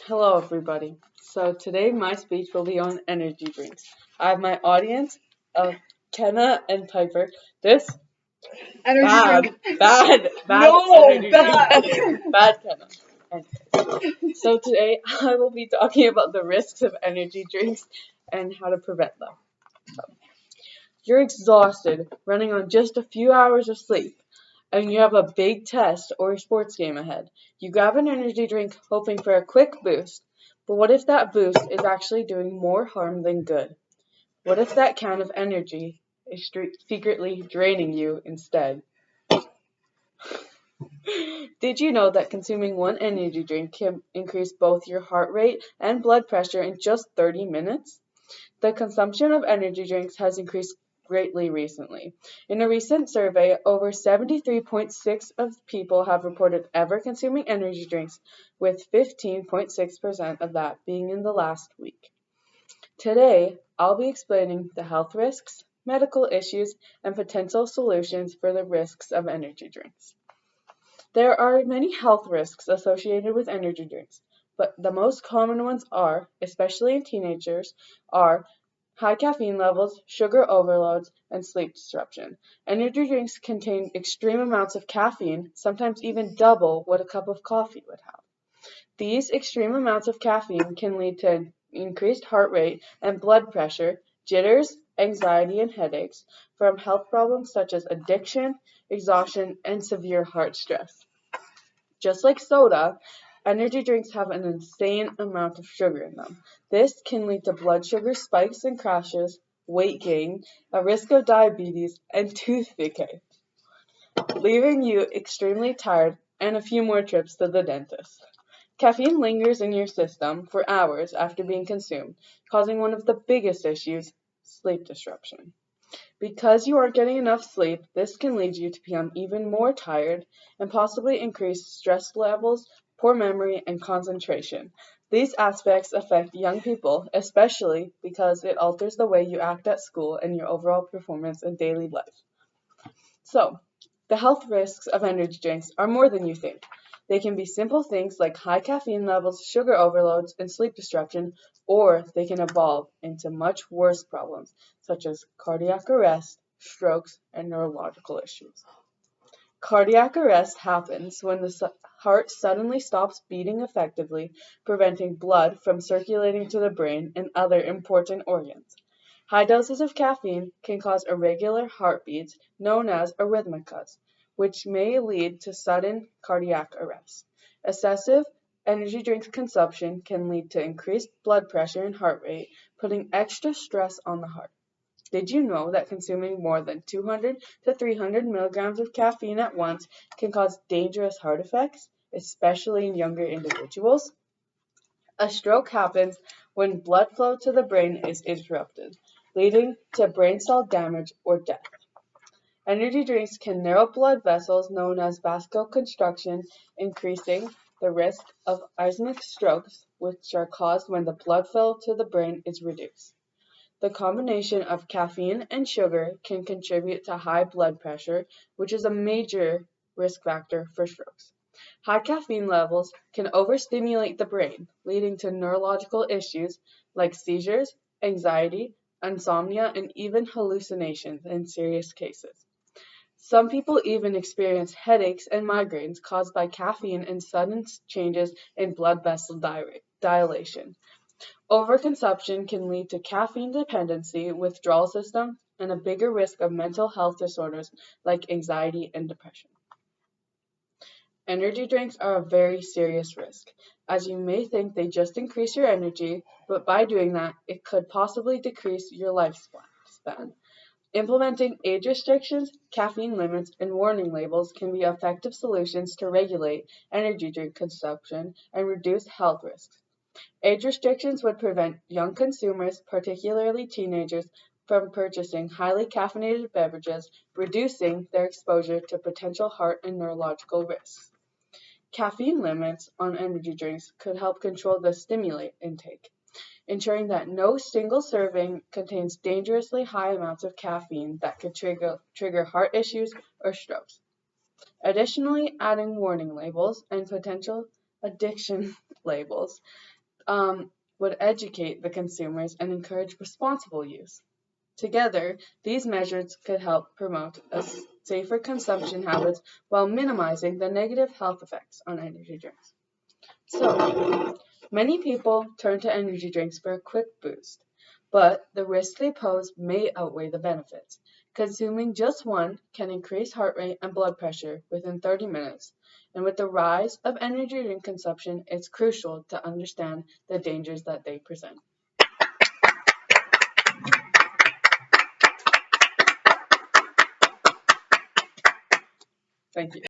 Hello, everybody. So today my speech will be on energy drinks. I have my audience of Kenna and Piper. This Energy bad, drink. bad No, energy bad. drink. Bad Kenna. Okay. So today I will be talking about the risks of energy drinks and how to prevent them. You're exhausted, running on just a few hours of sleep, and you have a big test or a sports game ahead. You grab an energy drink hoping for a quick boost, but what if that boost is actually doing more harm than good? What if that can of energy is secretly draining you instead? Did you know that consuming one energy drink can increase both your heart rate and blood pressure in just 30 minutes? The consumption of energy drinks has increased greatly recently. In a recent survey, over 73.6% of people have reported ever consuming energy drinks, with 15.6% of that being in the last week. Today, I'll be explaining the health risks, medical issues, and potential solutions for the risks of energy drinks. There are many health risks associated with energy drinks, but the most common ones are, especially in teenagers, are high caffeine levels, sugar overloads, and sleep disruption. Energy drinks contain extreme amounts of caffeine, sometimes even double what a cup of coffee would have. These extreme amounts of caffeine can lead to increased heart rate and blood pressure, jitters, anxiety, and headaches from health problems such as addiction, exhaustion, and severe heart stress. Just like soda, energy drinks have an insane amount of sugar in them. This can lead to blood sugar spikes and crashes, weight gain, a risk of diabetes, and tooth decay, leaving you extremely tired and a few more trips to the dentist. Caffeine lingers in your system for hours after being consumed, causing one of the biggest issues, sleep disruption. Because you aren't getting enough sleep, this can lead you to become even more tired and possibly increase stress levels, poor memory, and concentration. These aspects affect young people, especially because it alters the way you act at school and your overall performance in daily life. So, the health risks of energy drinks are more than you think. They can be simple things like high caffeine levels, sugar overloads, and sleep disruption, or they can evolve into much worse problems such as cardiac arrest, strokes, and neurological issues. Cardiac arrest happens when the heart suddenly stops beating effectively, preventing blood from circulating to the brain and other important organs. High doses of caffeine can cause irregular heartbeats known as arrhythmias, which may lead to sudden cardiac arrest. Excessive energy drink consumption can lead to increased blood pressure and heart rate, putting extra stress on the heart. Did you know that consuming more than 200 to 300 milligrams of caffeine at once can cause dangerous heart effects, especially in younger individuals? A stroke happens when blood flow to the brain is interrupted, leading to brain cell damage or death. Energy drinks can narrow blood vessels known as vasoconstriction, increasing the risk of ischemic strokes, which are caused when the blood flow to the brain is reduced. The combination of caffeine and sugar can contribute to high blood pressure, which is a major risk factor for strokes. High caffeine levels can overstimulate the brain, leading to neurological issues like seizures, anxiety, insomnia, and even hallucinations in serious cases. Some people even experience headaches and migraines caused by caffeine and sudden changes in blood vessel dilation. Overconsumption can lead to caffeine dependency, withdrawal symptoms, and a bigger risk of mental health disorders like anxiety and depression. Energy drinks are a very serious risk, as you may think they just increase your energy, but by doing that, it could possibly decrease your lifespan. Implementing age restrictions, caffeine limits, and warning labels can be effective solutions to regulate energy drink consumption and reduce health risks. Age restrictions would prevent young consumers, particularly teenagers, from purchasing highly caffeinated beverages, reducing their exposure to potential heart and neurological risks. Caffeine limits on energy drinks could help control the stimulant intake, ensuring that no single serving contains dangerously high amounts of caffeine that could trigger heart issues or strokes. Additionally, adding warning labels and potential addiction labels would educate the consumers and encourage responsible use. Together, these measures could help promote a safer consumption habits while minimizing the negative health effects on energy drinks. So, many people turn to energy drinks for a quick boost, but the risks they pose may outweigh the benefits. Consuming just one can increase heart rate and blood pressure within 30 minutes, and with the rise of energy drink consumption, it's crucial to understand the dangers that they present. Thank you.